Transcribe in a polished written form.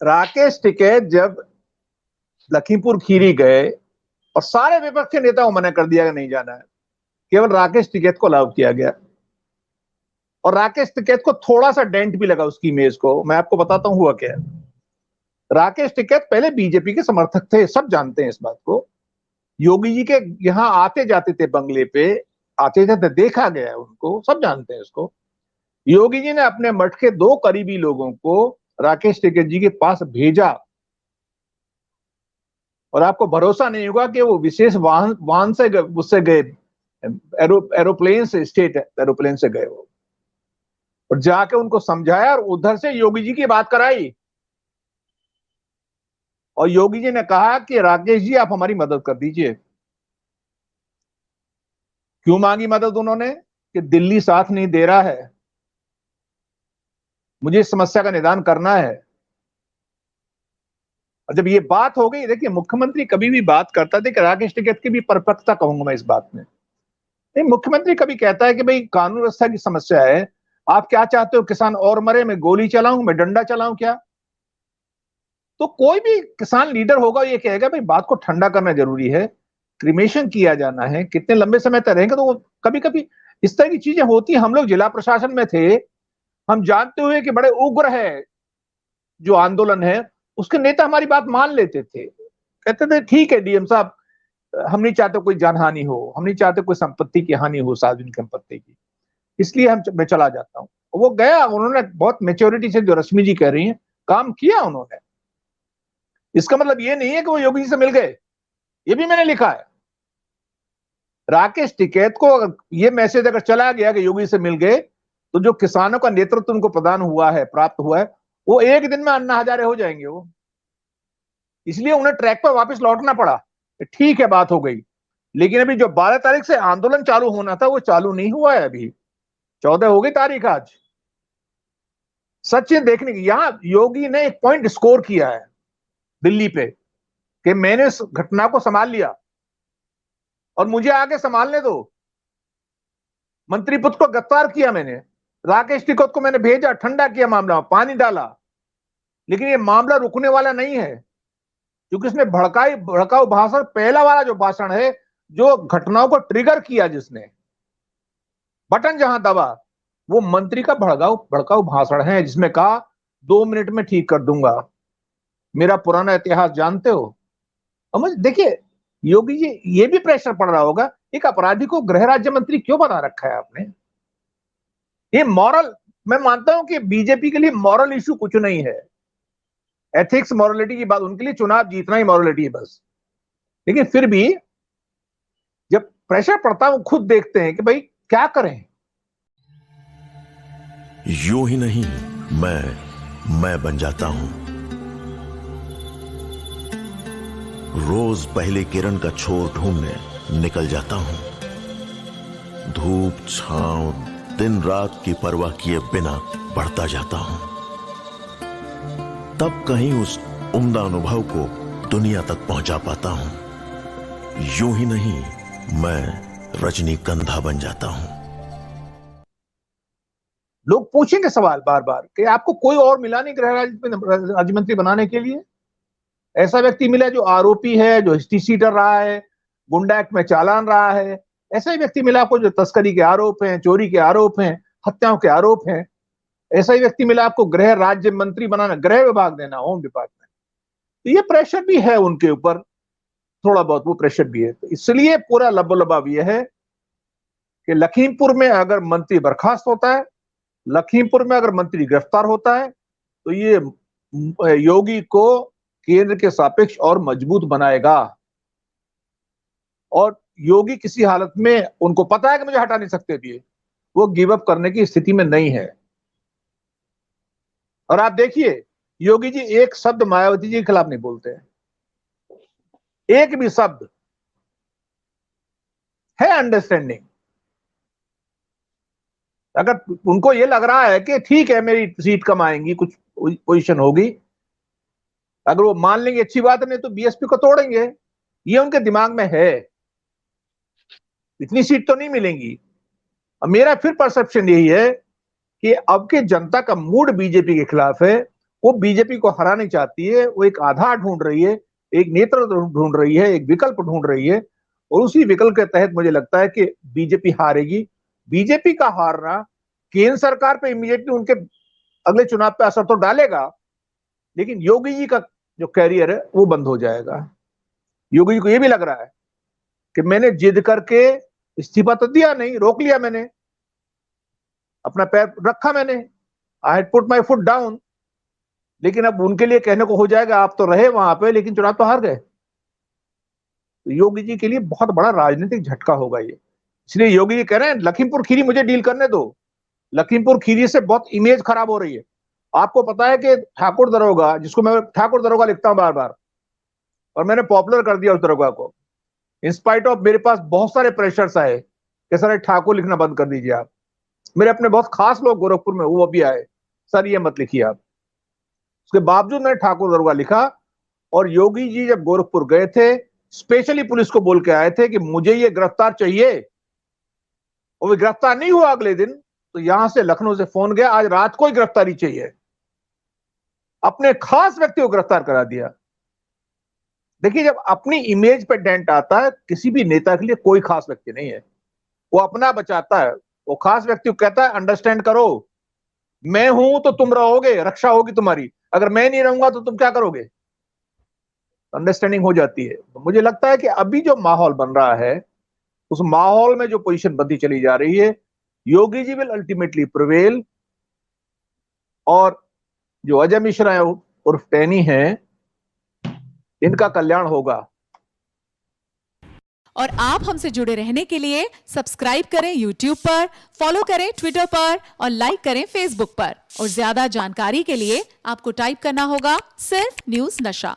राकेश टिकैत जब लखीमपुर खीरी गए और सारे विपक्ष के नेताओं मना कर दिया कि नहीं जाना है, केवल राकेश टिकैत को अलाउ किया गया। और राकेश टिकैत को थोड़ा सा डेंट भी लगा उसकी इमेज को। मैं आपको बताता हूं हुआ क्या है। राकेश टिकैत पहले बीजेपी के समर्थक थे, सब जानते हैं इस बात को। योगी जी के यहां आते जाते थे, बंगले पे आते जाते देखा गया है उनको, सब जानते हैं इसको। योगी जी ने अपने मठ के 2 करीबी लोगों को राकेश टिकैत जी के पास भेजा, और आपको भरोसा नहीं होगा कि वो विशेष वाहन वाहन से उससे गए, एरोप्लेन से, स्टेट एरोप्लेन से गए वो, और जाके उनको समझाया और उधर से योगी जी की बात कराई। और योगी जी ने कहा कि राकेश जी आप हमारी मदद कर दीजिए। क्यों मांगी मदद उन्होंने? कि दिल्ली साथ नहीं दे रहा है, मुझे इस समस्या का निदान करना है। और जब ये बात हो गई, देखिए मुख्यमंत्री कभी भी बात करता था कि राकेश टिकैत की भी परिपक्वता कहूंगा मैं इस बात में। नहीं, मुख्यमंत्री कभी कहता है कि भाई कानून व्यवस्था की समस्या है, आप क्या चाहते हो, किसान और मरे, मैं गोली चलाऊं, मैं डंडा चलाऊं क्या? तो कोई भी किसान लीडर होगा ये कहेगा भाई बात को ठंडा करना जरूरी है, क्रिमेशन किया जाना है, कितने लंबे समय तक रहेंगे। तो वो कभी कभी इस तरह की चीजें होती हैं। हम लोग जिला प्रशासन में थे, हम जानते हुए कि बड़े उग्र है जो आंदोलन है, उसके नेता हमारी बात मान लेते थे, कहते थे ठीक है डीएम साहब, हम नहीं चाहते कोई जानहानि हो, हम नहीं चाहते कोई संपत्ति की हानि हो, सार्वजनिक संपत्ति की, इसलिए मैं चला जाता हूँ। वो गया, उन्होंने बहुत मेच्योरिटी से, जो रश्मि जी कह रही हैं, काम किया उन्होंने। इसका मतलब ये नहीं है कि वो योगी जी से मिल गए, ये भी मैंने लिखा है। राकेश टिकैत को अगर ये मैसेज अगर चला गया कि योगी से मिल गए, तो जो किसानों का नेतृत्व उनको प्रदान हुआ है, प्राप्त हुआ है, वो एक दिन में अन्ना हजारे हो जाएंगे वो। इसलिए उन्हें ट्रैक पर वापस लौटना पड़ा। ठीक है, बात हो गई, लेकिन अभी जो 12 तारीख से आंदोलन चालू होना था वो चालू नहीं हुआ है। अभी 14 हो गई तारीख आज। सच देखने की, यहां योगी ने एक पॉइंट स्कोर किया है दिल्ली पे कि मैंने इस घटना को संभाल लिया और मुझे आगे संभालने दो। मंत्री पुत्र को गिरफ्तार किया मैंने, राकेश टिकैत को मैंने भेजा, ठंडा किया मामला, पानी डाला, लेकिन ये मामला रुकने वाला नहीं है, क्योंकि इसने भड़काऊ भाषण, पहला वाला जो भाषण है, जो घटनाओं को ट्रिगर किया, जिसने बटन जहां दबा, वो मंत्री का भड़काऊ भाषण है, जिसमें कहा 2 मिनट में ठीक कर दूंगा। मेरा पुराना इतिहास जानते हो। और मुझे देखिए, योगी जी ये भी प्रेशर पड़ रहा होगा, एक अपराधी को गृह राज्य मंत्री क्यों बना रखा है आपने? ये मॉरल, मैं मानता हूं कि बीजेपी के लिए मॉरल इशू कुछ नहीं है, एथिक्स मॉरलिटी की बात, उनके लिए चुनाव जीतना ही मॉरलिटी है बस। लेकिन फिर भी जब प्रेशर पड़ता है, वो खुद देखते हैं कि भाई क्या करें। यूं ही नहीं, मैं बन जाता हूं। रोज पहले किरण का छोर ढूंढने निकल जाता हूं। धूप छांव दिन रात की परवाह किए बिना बढ़ता जाता हूं। तब कहीं उस उम्दा अनुभव को दुनिया तक पहुंचा पाता हूं। यूं ही नहीं, मैं रजनीगंधा बन जाता हूं। लोग पूछेंगे सवाल बार बार कि आपको कोई और मिला नहीं गृह राज्य मंत्री बनाने के लिए? ऐसा व्यक्ति मिला जो आरोपी है, जो हिस्ट्री शीटर रहा है, गुंडा एक्ट में चालान रहा है? ऐसा ही व्यक्ति मिला आपको जो तस्करी के आरोप हैं, चोरी के आरोप हैं, हत्याओं के आरोप हैं? ऐसा ही व्यक्ति मिला आपको गृह राज्य मंत्री बनाना, गृह विभाग देना, होम डिपार्टमेंट? तो ये प्रेशर भी है उनके ऊपर, थोड़ा बहुत वो प्रेशर भी है। तो इसलिए पूरा लबोलबाव यह है कि लखीमपुर में अगर मंत्री बर्खास्त होता है, लखीमपुर में अगर मंत्री गिरफ्तार होता है, तो ये योगी को केंद्र के सापेक्ष और मजबूत बनाएगा। और योगी किसी हालत में, उनको पता है कि मुझे हटा नहीं सकते भी, वो गिव अप करने की स्थिति में नहीं है। और आप देखिए, योगी जी एक शब्द मायावती जी के खिलाफ नहीं बोलते हैं, एक भी शब्द। है अंडरस्टैंडिंग। अगर उनको ये लग रहा है कि ठीक है मेरी सीट कम आएंगी, कुछ पोजीशन होगी, अगर वो मान लेंगे अच्छी बात, नहीं तो बीएसपी को तोड़ेंगे, ये उनके दिमाग में है। इतनी सीट तो नहीं मिलेंगी। और मेरा फिर परसेप्शन यही है कि अब के जनता का मूड बीजेपी के खिलाफ है, वो बीजेपी को हरानी चाहती है, वो एक आधार ढूंढ रही है, एक नेतृत्व ढूंढ रही है, एक विकल्प ढूंढ रही है, और उसी विकल्प के तहत मुझे लगता है कि बीजेपी हारेगी। बीजेपी का हारना केंद्र सरकार पे इमीडिएटली उनके अगले चुनाव पे असर तो डालेगा, लेकिन योगी जी का जो कैरियर है वो बंद हो जाएगा। योगी जी को ये भी लग रहा है कि मैंने जिद करके इस्तीफा तो दिया नहीं, रोक लिया, मैंने अपना पैर रखा, मैंने I had put my foot down, लेकिन अब उनके लिए कहने को हो जाएगा आप तो रहे वहां पे लेकिन चुनाव तो हार गए। तो योगी जी के लिए बहुत बड़ा राजनीतिक झटका होगा ये। इसलिए योगी जी कह रहे हैं लखीमपुर खीरी मुझे डील करने दो, लखीमपुर खीरी से बहुत इमेज खराब हो रही है। आपको पता है कि ठाकुर दरोगा, जिसको मैं ठाकुर दरोगा लिखता हूं बार बार, और मैंने पॉपुलर कर दिया उस दरोगा को, इंस्पाइट ऑफ मेरे पास बहुत सारे प्रेशर्स आए कि सर ठाकुर लिखना बंद कर दीजिए आप। मेरे अपने बहुत खास लोग गोरखपुर में वो भी आए, सर ये मत लिखिए आप। उसके बावजूद मैंने ठाकुर दरोगा लिखा, और योगी जी जब गोरखपुर गए थे स्पेशली पुलिस को बोल के आए थे कि मुझे ये गिरफ्तार चाहिए, और वो गिरफ्तार नहीं हुआ अगले दिन, तो यहां से लखनऊ से फोन गया आज रात को ही गिरफ्तारी चाहिए। अपने खास व्यक्ति को गिरफ्तार करा दिया। देखिए, जब अपनी इमेज पे डेंट आता है, किसी भी नेता के लिए कोई खास व्यक्ति नहीं है, वो अपना बचाता है। वो खास व्यक्ति को कहता है अंडरस्टैंड करो, मैं हूं तो तुम रहोगे, रक्षा होगी तुम्हारी, अगर मैं नहीं रहूंगा तो तुम क्या करोगे। अंडरस्टैंडिंग हो जाती है। तो मुझे लगता है कि अभी जो माहौल बन रहा है, उस माहौल में जो पोजीशन बनती चली जा रही है, Yogi ji will ultimately prevail, और जो अजय मिश्रा उर्फ टैनी है, इनका कल्याण होगा। और आप हमसे जुड़े रहने के लिए सब्सक्राइब करें YouTube पर, फॉलो करें Twitter पर और लाइक करें Facebook पर। और ज्यादा जानकारी के लिए आपको टाइप करना होगा सिर्फ न्यूज़ नशा।